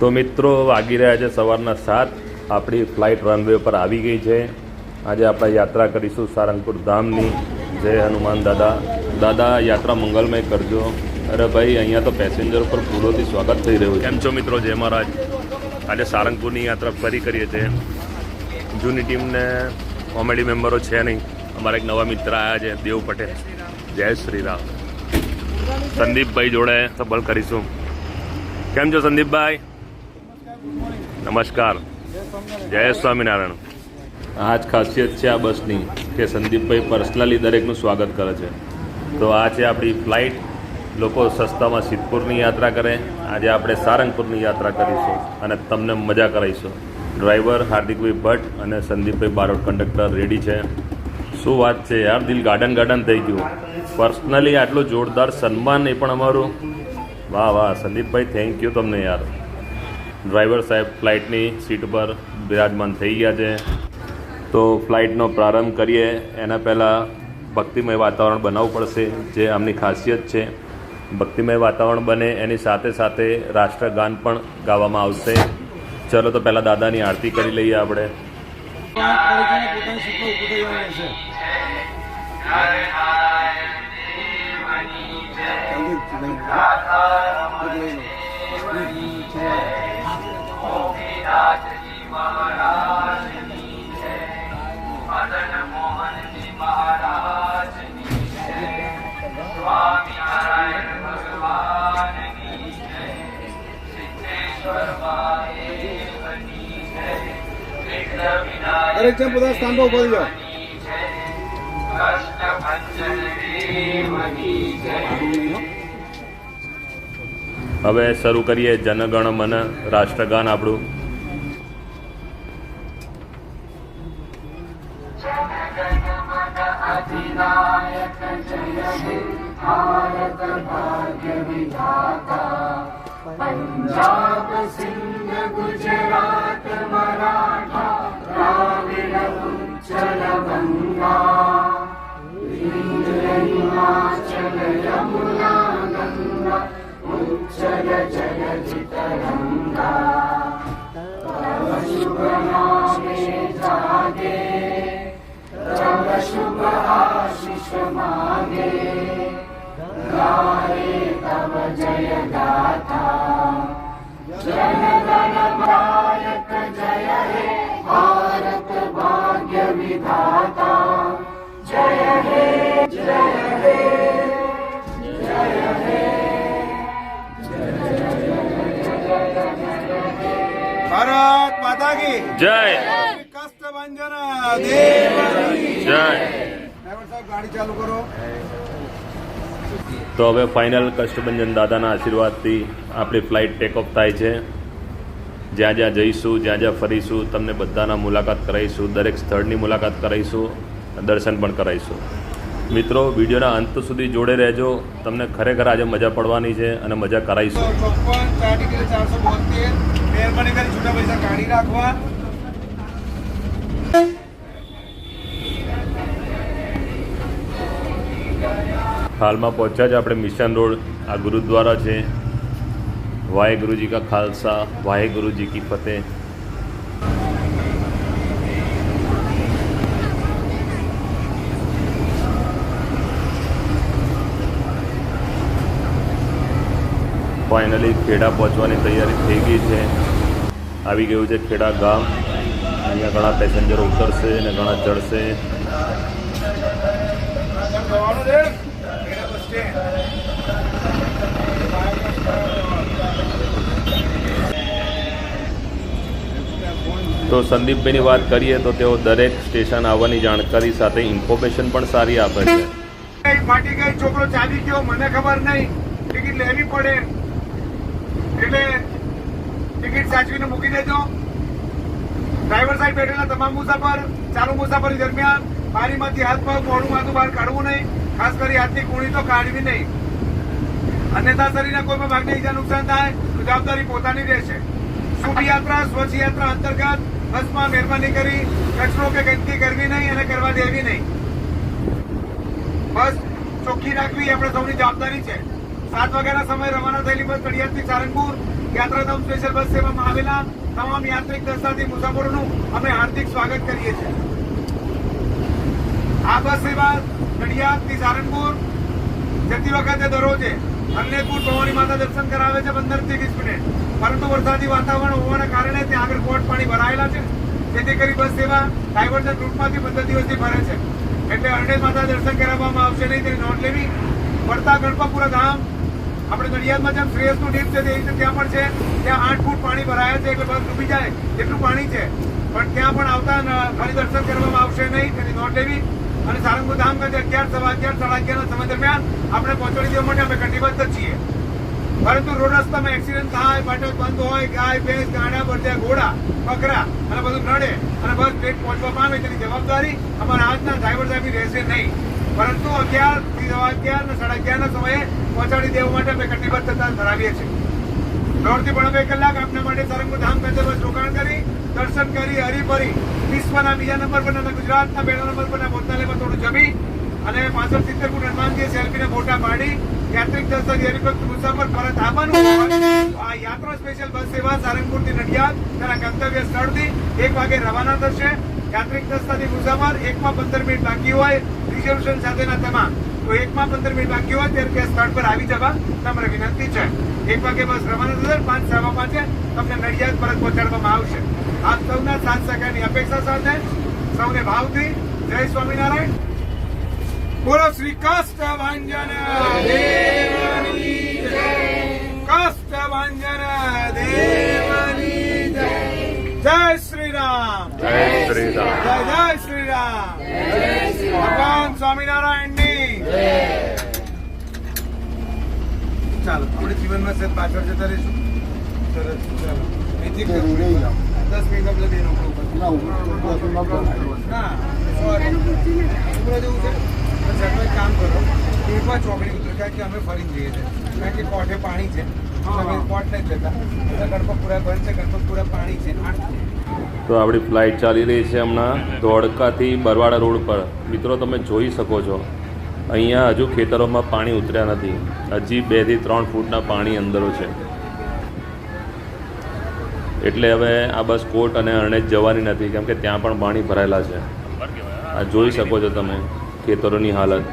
તો મિત્રો વાગી રહ્યા છે સવારના 7। આપણી ફ્લાઇટ રનવે પર આવી ગઈ છે। આજે આપણે યાત્રા કરીશું સારંગપુર ધામની। જય હનુમાન દાદા। દાદા યાત્રા મંગલમય કરજો। અરે ભાઈ, અહીંયા તો પેસેન્જર પર ફૂલોથી સ્વાગત થઈ રહ્યું છે। કેમ છો મિત્રો? જય મહારાજ। આજે સારંગપુરની યાત્રા ફરી કરીએ છીએ। જૂની ટીમને કોમેડી મેમ્બરો છે નહીં, અમારા એક નવા મિત્ર આવ્યા છે, દેવ પટેલ। જય શ્રી રામ। સંદીપભાઈ જોડે સબલ કરીશું। કેમ છો સંદીપભાઈ? નમસ્કાર। જય સ્વામિનારાયણ। આ જ ખાસિયત છે આ બસની કે સંદીપભાઈ પર્સનલી દરેકનું સ્વાગત કરે છે। તો આ છે આપણી ફ્લાઇટ। લોકો સસ્તામાં સિદ્ધપુરની યાત્રા કરે, આજે આપણે સારંગપુરની યાત્રા કરીશું અને તમને મજા કરાવીશું। ડ્રાઈવર હાર્દિકભાઈ ભટ્ટ અને સંદીપભાઈ બારોટ કંડક્ટર રેડી છે। શું વાત છે યાર, દિલ ગાર્ડન ગાર્ડન થઈ ગયું। પર્સનલી આટલું જોરદાર સન્માન એ પણ અમારું। વાહ વાહ સંદીપભાઈ, થેન્ક યુ તમને યાર। ડ્રાઈવર સાહેબ ફ્લાઇટની સીટ પર બિરાજમાન થઈ ગયા છે। તો ફ્લાઇટનો પ્રારંભ કરીએ એના પહેલાં ભક્તિમય વાતાવરણ બનાવવું પડશે, જે આમની ખાસિયત છે। ભક્તિમય વાતાવરણ બને એની સાથે સાથે રાષ્ટ્રગાન પણ ગાવામાં આવશે। ચલો તો પહેલાં દાદાની આરતી કરી લઈએ આપણે। દરેક જણ પોતાના સ્થાન પર ઉભો રહી જાઓ। હવે શરૂ કરીએ જનગણ મન રાષ્ટ્રગાન આપણું। पंजाब सिंध गुजरात मराठा द्राविड उच्चल गंगा हिमाचल यमुना गंगा उच्चल जलधि तरंगा तव शुभ नामे जागे तव शुभ आशीष मागे गाए तव जय गाथा जन गण नायक जय हे भारत भाग्य विधाता जय हे जय हे जय हे ભારત માતા કી જય। કષ્ટભંજન દેવની જય। ડ્રાઈવર સાહેબ ગાડી ચાલુ કરો। તો હવે ફાઇનલ કષ્ટભંજન દાદાના આશીર્વાદથી આપણી ફ્લાઇટ ટેક ઓફ થાય છે। જ્યાં જ્યાં જઈશું, જ્યાં જ્યાં ફરીશું, તમને બધાના મુલાકાત કરાવીશું, દરેક સ્થળની મુલાકાત કરાવીશું, દર્શન પણ કરાવીશું। મિત્રો, વિડીયોના અંત સુધી જોડે રહેજો, તમને ખરેખર આજે મજા પડવાની છે અને મજા કરાવીશું। 54 472 મહેરબાની કરી છૂટા પૈસા કાઢી રાખવા। હાલમાં પહોંચ્યા જ આપણે મિશન રોડ। આ ગુરુદ્વારા છે। વાહેગુરુજી કા ખાલસા, વાહેગુરુજી કી ફતેહ। ફાઇનલી ખેડા પહોંચવાની તૈયારી થઈ ગઈ છે। આવી ગયું છે ખેડા ગામ। અહીંયા ઘણા પેસેન્જરો ઉતરશે અને ઘણા ચડશે। તો સંદીપભાઈની વાત કરીએ તો તેઓ દરેક સ્ટેશન આવવાની જાણકારી સાથે ઇન્ફોર્મેશન પણ સારી આપે છે। ફાટી ગઈ, છોકરો ચાલી ગયો, મને ખબર નહીં, ટિકિટ લેવી પડે એટલે ટિકિટ સાચવીને મૂકી દેજો। ડ્રાઈવર સાહેબ બેઠેલા તમામ મુસાફર ચાલુ મુસાફરી દરમિયાન બારીમાંથી હાથ પગ મોઢું માથું બહાર કાઢવું નહીં, ખાસ કરી હાથની કુણી તો કાઢવી નહીં, અન્યથા શરીરના કોઈ પણ ભાગને ઈજા નુકસાન થાય તો જવાબદારી પોતાની રહેશે। શુભ યાત્રા સ્વચ્છ યાત્રા અંતર્ગત બસમાં મહેરબાની કરી કચરો કે ગંદકી કરવી નહીં અને કરવા દેવી નહીં। બસ ચોખ્ખી રાખવી આપણે સૌની જવાબદારી છે। 7 વાગ્યાના સમયે રવાના થયેલી બસ નડિયાદથી સારંગપુર યાત્રાધામ સ્પેશિયલ બસ સેવામાં આવેલા તમામ યાત્રિક દર્શનાર્થી મુસાફરોનું અમે હાર્દિક સ્વાગત કરીએ છીએ. આ બસ સેવા નડિયાદથી સારંગપુર જતી વખતે દરરોજે અન્નેપુર ભવાની માતા દર્શન કરાવે છે 15 થી 20 મિનિટ, પરંતુ વરસાદી વાતાવરણ હોવાના કારણે ત્યાં આગળ કોટ પાણી ભરાયેલા છે, જેથી કરી બસ સેવા ડાયવર્ઝન રૂટમાંથી 15 દિવસથી ભરે છે. એટલે અરણેજ માતા દર્શન કરાવવામાં આવશે નહીં, તેની નોંધ લેવી. વડતા ગણપતપુરા ધામ આપણે નડિયાદમાં જેમ શ્રેયસનું ડીપ છે તે રીતે ત્યાં પણ છે. ત્યાં 8 ફૂટ પાણી ભરાયા છે, એટલે બસ ડૂબી જાય એટલું પાણી છે, પણ ત્યાં પણ આવતા ફરી દર્શન કરવામાં આવશે નહીં, તેની નોંધ લેવી. અને સારંગપુર ધામ ખાતે 11, 11:15, 11:30 સમય દરમિયાન આપણે પહોંચાડી દેવા માટે અમે કટિબદ્ધ છીએ. પરંતુ રોડ રસ્તામાં એક્સિડન્ટ થાય, પાટો બંધ હોય, ગાય ભેંસ ગાડા બળદિયા ઘોડા બકરા અને બધું નડે અને બસ લેટ પહોંચવા પામે તેની જવાબદારી અમારા આજના ડ્રાઈવર સાહેબની રહેશે નહીં, પરંતુ 11 થી 11:30 અને 11:30 સમયે પહોંચાડી દેવા માટે અમે કટિબદ્ધતા ધરાવીએ છીએ. 1.5 થી 2 કલાક આપના માટે સારંગપુર ધામ ખાતે બસ રોકાણ કરી દર્શન કરી હરીફરી વિશ્વના બીજા નંબર પર અને ગુજરાતના 2 નંબર પરના ભોજનાલયમાં થોડું જમી અને 65-70 ફૂટ હનુમાનજી સેલ્ફીના ફોટા પાડી યાત્રિક દર્શન હરિભક્ત મુસાફર પરત આવવાનું હોય. આ યાત્રા સ્પેશિયલ બસ સેવા સારંગપુરથી નડિયાદ તેના ગંતવ્ય સ્થળથી 1 વાગે રવાના થશે. યાત્રિક દર્શનથી મુસાફર 1:15 મિનિટ બાકી હોય રિઝર્વેશન સાથેના તમામ, તો 1:15 મિનિટ બાકી હોય ત્યારે તે સ્થળ પર આવી જવા તમારે વિનંતી છે. 1 વાગે બસ રવાના થશે, 5:15 તમને નડિયાદ પરત પહોંચાડવામાં આવશે. આપ સૌના સાથ સહકારની અપેક્ષા સાથે સૌને ભાવથી જય સ્વામિનારાયણ. બોલો શ્રી કાષ્ટભંજન દેવની જય, કાષ્ટભંજન દેવની જય. જય શ્રી રામ, જય શ્રી રામ. જય જય શ્રી રામ, ભગવાન સ્વામિનારાયણની જય. ચાલો આપણે જીવનમાં સાહેબ પાછળ જતા રહીશું. સરસ, ચાલો 10 મિનિટ આપણે બેનો ના સોરી જેવું છે. સાહેબ એક કામ કરો, એકવાર ચોકડી ઉતરો, કારણ કે અમે ફરીને જઈએ છીએ, કારણ કે કોઠે પાણી છે, તમે કોટ નથી લેતા. ગણપતપુરા બંધ છે, ગણપતપુરા પાણી છે. તો આપણી ફ્લાઇટ ચાલી રહી છે હમણાં ધોળકાથી બરવાડા રોડ પર. મિત્રો તમે જોઈ શકો છો અહીંયા હજુ ખેતરોમાં પાણી ઉતર્યા નથી, હજી 2 થી 3 ફૂટના પાણી અંદરો છે. એટલે હવે આ બસ કોટ અને અરણેજ જવાની નથી, કેમ કે ત્યાં પણ પાણી ભરાયેલા છે. આ જોઈ શકો છો તમે ખેતરોની હાલત.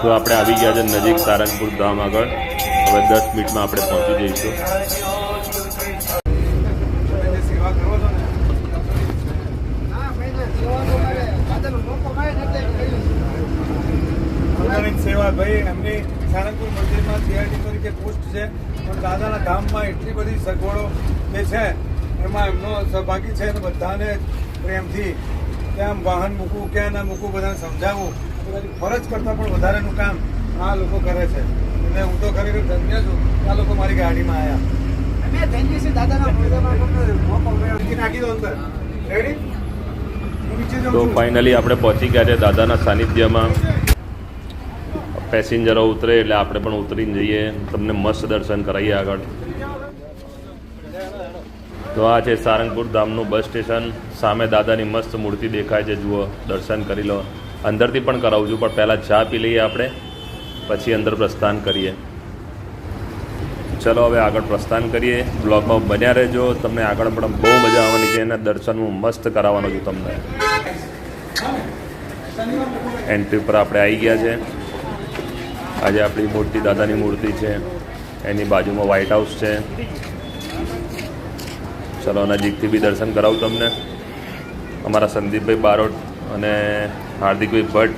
તો આપણે આવી ગયા છે નજીક સારંગપુર ધામ આગળ. હવે 10 મિનિટમાં આપણે પહોંચી જઈશું. સેવા કરો છો ને સેવા ભાઈ, એમની સારંગપુર મંદિરમાં સીઆરડી તરીકે પોસ્ટ છે, પણ દાદાના ધામમાં એટલી બધી સગવડો જે છે એમાં એમનો સહભાગી છે અને બધાને પ્રેમથી ત્યાં વાહન મૂકવું ક્યાં ના મૂકવું બધાને સમજાવવું, ફરજ કરતાં પણ વધારેનું કામ આ લોકો કરે છે. અને હું તો ખરેખર ધન્ય છું, આ લોકો મારી ગાડીમાં આવ્યા. તો ફાઇનલી આપણે પહોંચી ગયા છે દાદાના સાનિધ્યમાં. પેસેન્જરો ઉતરે એટલે આપણે પણ ઉતરીને જઈએ, તમને મસ્ત દર્શન કરાવીએ આગળ. તો આ છે સારંગપુર ધામનું બસ સ્ટેશન. સામે દાદાની મસ્ત મૂર્તિ દેખાય છે, જુઓ, દર્શન કરી લો. અંદરથી પણ કરાવું છું, પણ પહેલાં ચા પી લઈએ આપણે, પછી અંદર પ્રસ્થાન કરીએ. ચલો હવે આગળ પ્રસ્થાન કરીએ. બ્લોગમાં બન્યા રહેજો. તમને આગળ પણ બહુ મજા આવવાની છે. એના દર્શન હું મસ્ત કરાવવાનો છું તમને. એન્ટ્રી પર આપણે આવી ગયા છે. આજે આપણી મૂર્તિ દાદાની મૂર્તિ છે. એની બાજુમાં વ્હાઇટ હાઉસ છે. ચલો નજીકથી બી દર્શન કરાવું તમને. અમારા સંદીપભાઈ બારોટ અને હાર્દિકભાઈ ભટ્ટ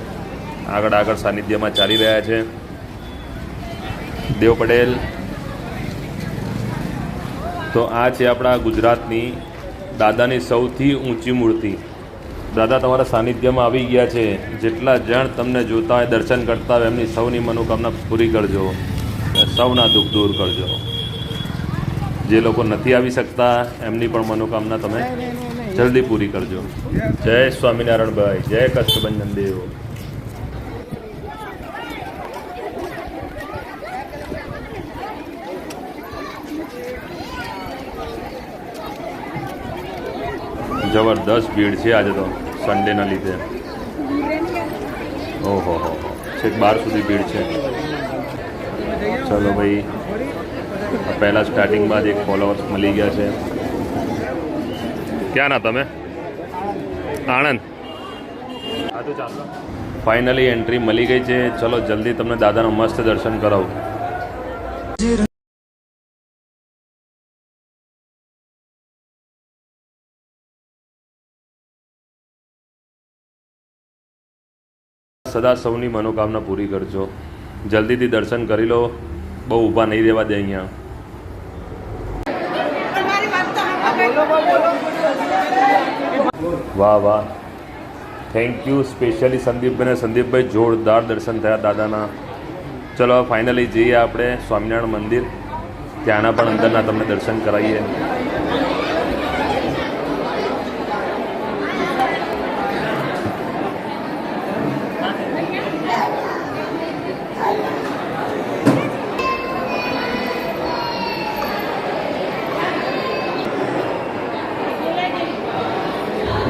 આગળ સાનિધ્યમાં ચાલી રહ્યા છે. દેવ પટેલ. તો આ છે આપણા ગુજરાતની દાદાની સૌથી ઊંચી મૂર્તિ. દાદા તમારા સાનિધ્યમાં આવી ગયા છે. જેટલા જણ તમને જોતા હોય, દર્શન કરતા હોય, એમની સૌની મનોકામના પૂરી કરજો. સૌના દુઃખ દૂર કરજો. જે લોકો નથી આવી શકતા એમની પણ મનોકામના તમે જલ્દી પૂરી કરજો. જય સ્વામિનારાયણ ભાઈ. જય કષ્ટભંજન દેવ. જબરદસ્ત ભીડ છે આજે તો સન્ડેના લીધે. ઓહો હો, છેક 12 સુધી ભીડ છે. ચલો ભાઈ, પહેલાં સ્ટાર્ટિંગમાં જ એક ફોલોઅર્સ મળી ગયા છે. ક્યાં ના તમે? આણંદ. હા તો ચાલો. ફાઇનલી એન્ટ્રી મળી ગઈ છે. ચલો જલ્દી તમને દાદાના મસ્ત દર્શન કરાવું. સદા સૌની મનોકામના પૂરી કરજો. જલ્દીથી દર્શન કરી લો. બહુ ઊભા નહીં રહેવા દે અહીંયા. વાહ વાહ, થેન્ક યુ સ્પેશિયલી સંદીપભાઈને. સંદીપભાઈ જોરદાર દર્શન થયા દાદાના. ચલો ફાઇનલી જઈએ આપણે સ્વામિનારાયણ મંદિર. ત્યાંના પણ અંદરના તમને દર્શન કરાવીએ.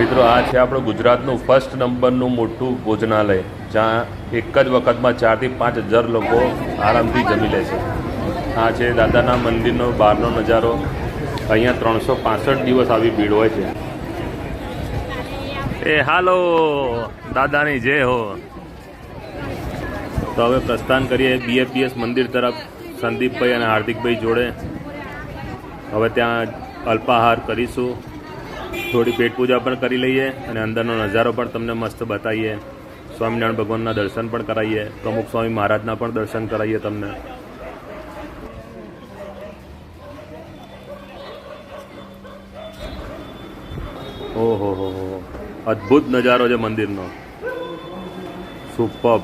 મિત્રો આ છે આપણું ગુજરાતનું ફર્સ્ટ નંબરનું મોટું ભોજનાલય, જ્યાં એક જ વખતમાં 4 થી 5 હજાર લોકો આરામથી જમી લે છે. આ છે દાદાના મંદિરનો બહારનો નજારો. અહીંયા 365 દિવસ આવી ભીડ હોય છે. એ હાલો દાદાની જય હો. તો હવે પ્રસ્થાન કરીએ BFPS મંદિર તરફ સંદીપભાઈ અને હાર્દિકભાઈ જોડે. હવે ત્યાં અલ્પાહાર કરીશું. થોડી પેટ પૂજા પણ કરી લઈએ અને અંદરનો નજારો પણ તમને મસ્ત બતાવીએ. સ્વામિનારાયણ ભગવાનના દર્શન પણ કરાવીએ. પ્રમુખ સ્વામી મહારાજના પણ દર્શન કરાવીએ તમને. ઓહો હો હો, અદ્ભુત નજારો છે મંદિરનો. સુપર્બ.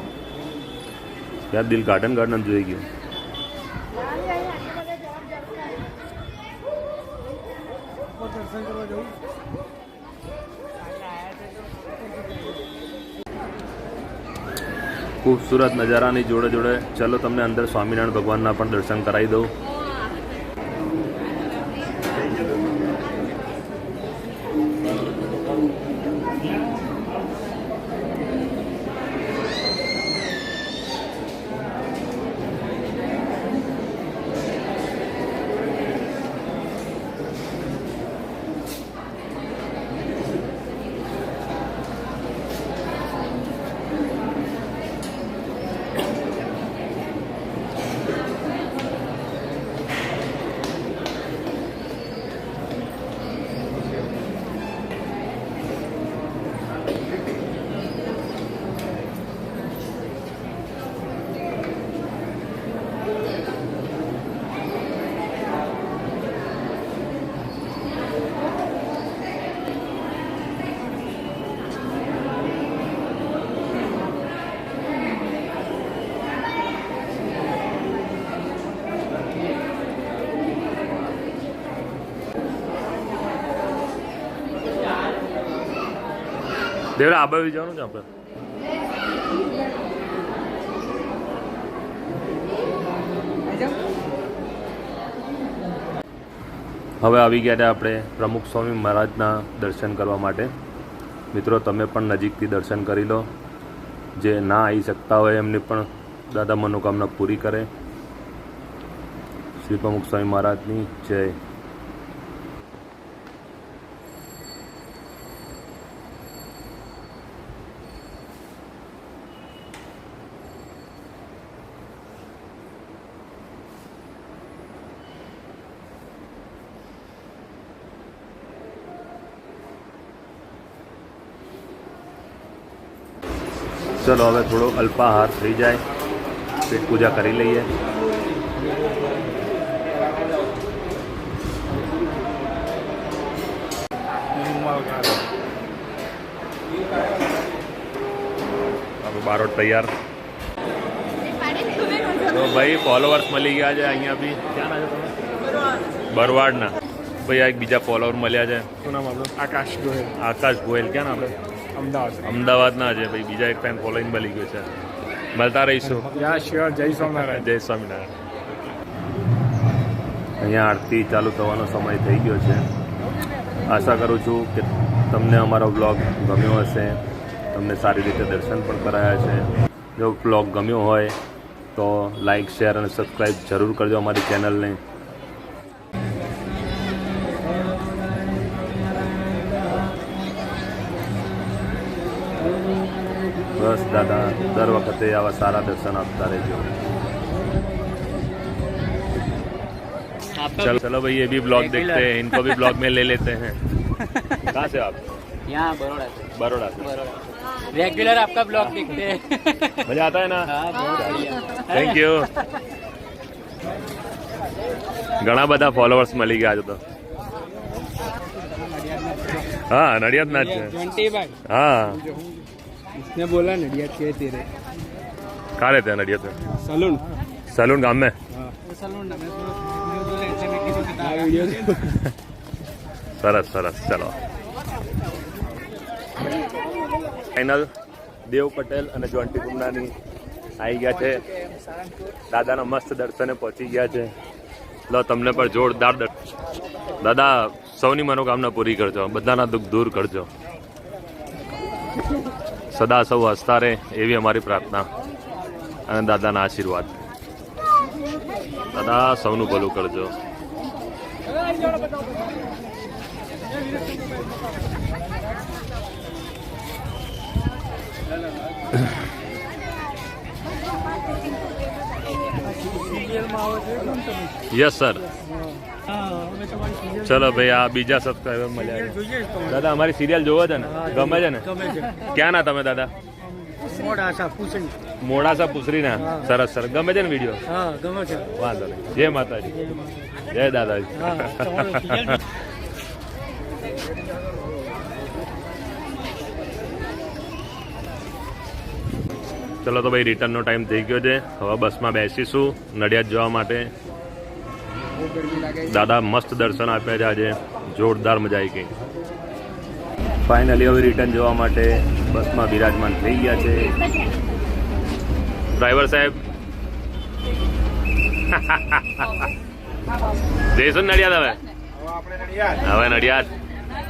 ત્યાં દિલ ગાર્ડન જોઈ ગયું. ખૂબસૂરત નજારાની જોડે જોડે ચલો તમને અંદર સ્વામિનારાયણ ભગવાનના પણ દર્શન કરાવી દઉં. દેવરા આ બાજુ જવાનું છે આપણે. હવે આવી ગયા હતા આપણે પ્રમુખ સ્વામી મહારાજના દર્શન કરવા માટે. મિત્રો તમે પણ નજીકથી દર્શન કરી લો. જે ના આવી શકતા હોય એમની પણ દાદા મનોકામના પૂરી કરે. શ્રી પ્રમુખ સ્વામી મહારાજની જય. ચલો હવે થોડો અલ્પાહાર થઈ જાય, પેટ પૂજા કરી લઈએ. બારોટ તૈયાર. તો ભાઈ ફોલોવર્સ મળી ગયા છે અહીંયા બી. ક્યાં ના છે તમે? બરવાડના. ભાઈ આ એક બીજા ફોલોવર મળ્યા છે. શું નામ આપણું? આકાશ ગોયલ. આકાશ ગોયલ. ક્યાં આપણે? અમદાવાદ. અમદાવાદના છે ભાઈ. બીજા એક ફેન ફોલોઈંગ મળી ગયું છે. મળતા રહીશું. યા શ્યોર. જય સ્વામિનારાયણ. જય સ્વામિનારાયણ. અહીંયા આરતી ચાલુ થવાનો સમય થઈ ગયો છે. આશા કરું છું કે તમને અમારો બ્લોગ ગમ્યો હશે, તમને સારી રીતે દર્શન પણ કરાયા છે. જો બ્લોગ ગમ્યો હોય તો લાઈક, શેર અને સબસ્ક્રાઈબ જરૂર કરજો અમારી ચેનલને. બસ દાદા દર વખતે આવા સારા દર્શન આપતા રહેજો. चलो चलो भाई, ये भी ब्लॉग देखते हैं, इनको भी ब्लॉग में ले लेते हैं. कहाँ से आप? यहाँ बड़ौदा से. बड़ौदा से. रेगुलर आपका ब्लॉग देखते हैं. मजा आता है ना? हाँ, बहुत बढ़िया. Thank you. ઘણા બધા ફોલોવર્સ મળી ગયા છે તો. હા, નડિયાદ ના જ છે. जॉन्टीबाग. હા, इसने बोला नडियाद के तेरे कहाँ रहते हैं नडियाद में? सलून. सलून गांव में. सलून ना मैं वीडियो સરસ સરસ. ચલો ફાઇનલ દેવ પટેલ અને જોન્ટી કુમનાની આવી ગયા છે. દાદાના મસ્ત દર્શને પહોંચી ગયા છે. લો તમને પણ જોરદાર દાદા સૌની મનોકામના પૂરી કરજો, બધાના દુઃખ દૂર કરજો, સદા સૌ હસતા રહે એવી અમારી પ્રાર્થના અને દાદાના આશીર્વાદ. દાદા સૌનું ભલું કરજો. Yes sir. ચલો ભાઈ, આ બીજા સબસ્ક્રાઈબર મળ્યા છે. દાદા અમારી સિરિયલ જોવો છે ને? ગમે છે ને? ક્યાં ના તમે દાદા? મોડાસા પૂછરી ના. સરસ સરસ. ગમે છે ને વિડીયો? વાંધો નહીં. જય માતાજી. જય દાદાજી. ચલો તો ભાઈ, રિટર્નનો ટાઈમ થઈ ગયો છે. હવે બસમાં બેસીશું નડિયાદ જવા માટે. દાદા મસ્ત દર્શન આપ્યા છે આજે, જોરદાર મજા આવી ગઈ. ફાઇનલી હવે રિટર્ન જવા માટે બસમાં બિરાજમાન થઈ ગયા છે. ડ્રાઈવર સાહેબ જઈશું નડિયાદ હવે. હવે નડિયાદ.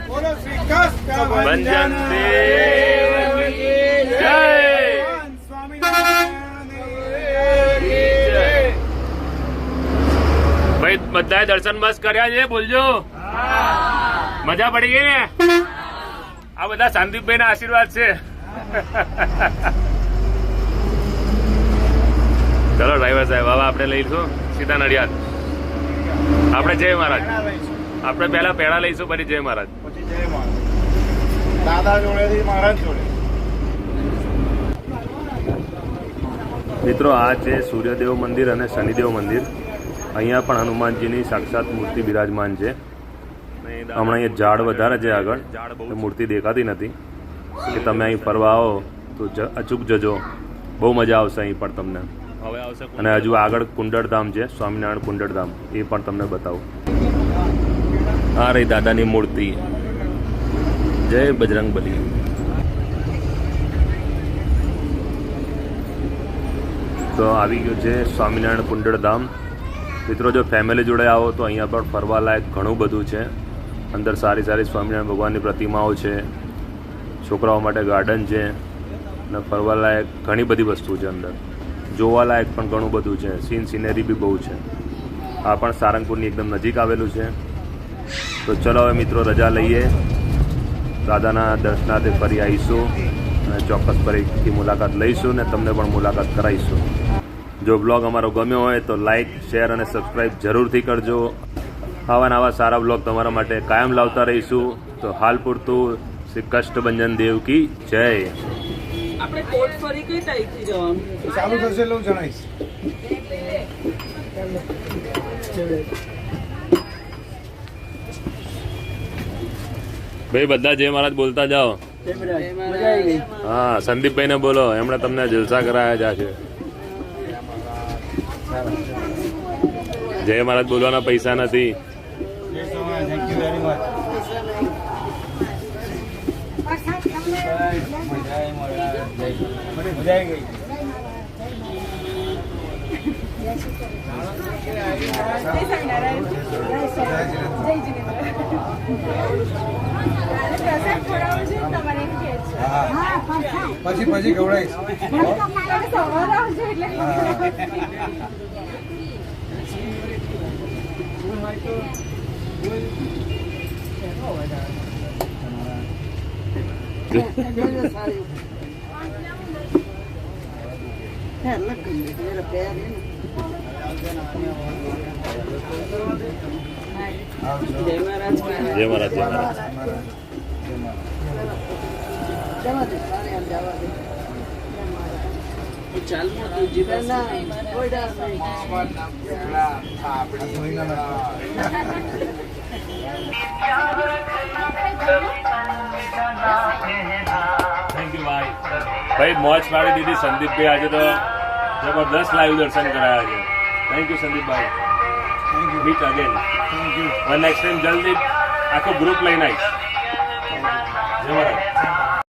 બોલો શ્રી કૃષ્ણ ભંજન દેવ જય. ભાઈ બધાએ દર્શન બસ કર્યા છે? બોલજો. મજા પડી ગઈ ને? આ બધા શાંતિભાઈ ના આશીર્વાદ છે. ચલો ડ્રાઈવર સાહેબ, હવે આપણે લઈશું સીધા નડિયાદ. આપણે જય મહારાજ. આપણે પહેલા પેડા લઈશું, પછી જય મહારાજ. પછી જય મહારાજ. દાદા જોડેથી મહારાજ જોડે. મિત્રો, આ છે સૂર્યદેવ મંદિર અને શનિદેવ મંદિર. અહીંયા પણ હનુમાનજીની સાક્ષાત મૂર્તિ બિરાજમાન છે. હમણાં અહીંયા ઝાડ વધારે છે આગળ, મૂર્તિ દેખાતી નથી. કે તમે અહીં ફરવા આવો તો અચૂક જજો, બહુ મજા આવશે અહીં પણ તમને. અને હજુ આગળ કુંડળધામ છે, સ્વામિનારાયણ કુંડળધામ, એ પણ તમને બતાવું. આ રહી દાદાની મૂર્તિ. જય બજરંગબલી. તો આવી ગયું છે સ્વામિનારાયણ કુંડળધામ. મિત્રો, જો ફેમિલી જોડે આવો તો અહીંયા પણ ફરવા લાયક ઘણું બધું છે. અંદર સારી સારી સ્વામિનારાયણ ભગવાનની પ્રતિમાઓ છે, છોકરાઓ માટે ગાર્ડન છે, અને ફરવા લાયક ઘણી બધી વસ્તુ છે અંદર. જોવા લાયક પણ ઘણું બધું છે. સીન સિનેરી બી બહુ છે. આ પણ સારંગપુરની એકદમ નજીક આવેલું છે. તો ચલો હવે મિત્રો રજા લઈએ, દાદાના દર્શનાર્થે ફરી આવીશું અને ચોક્કસ ફરીથી મુલાકાત લઈશું ને તમને પણ મુલાકાત કરાવીશું. જો બ્લોગ અમારો ગમ્યો હોય તો લાઇક, શેર અને સબસ્ક્રાઈબ જરૂરથી કરજો. આવા નવા સારા બ્લોગ તમારા માટે કાયમ લાવતા રહીશું. તો હાલ પૂરતું શ્રી કષ્ટભંજન દેવ કી જય. આપણે કોટ ફરી કઈ તારીખથી જવાનું? ચાલુ થશે એટલે હું જણાવીશ. ભાઈ બધા જય મહારાજ બોલતા જાઓ. મજા આવી ગઈ. હા, સંદીપભાઈને બોલો, એમણે તમને જલસા કરાયા છે. જય મહારાજ બોલવાના પૈસા નથી. Thank you very much. મજા આવી ગઈ. પછી ખવડાવીશ. જય મહારાજ. જય મહારાજ, જય મહારાજ. ચાલ તુજી થેન્ક યુ ભાઈ. ભાઈ મોજ પાડી દીધી સંદીપભાઈ, આજે તો જબરદસ્ત લાઈવ દર્શન કરાયા છે. થેન્ક યુ સંદીપભાઈ. Thank you. Meet again. Thank you. Next time જલ્દી આખો ગ્રુપ લઈને આવીશ. જય મહારાજ.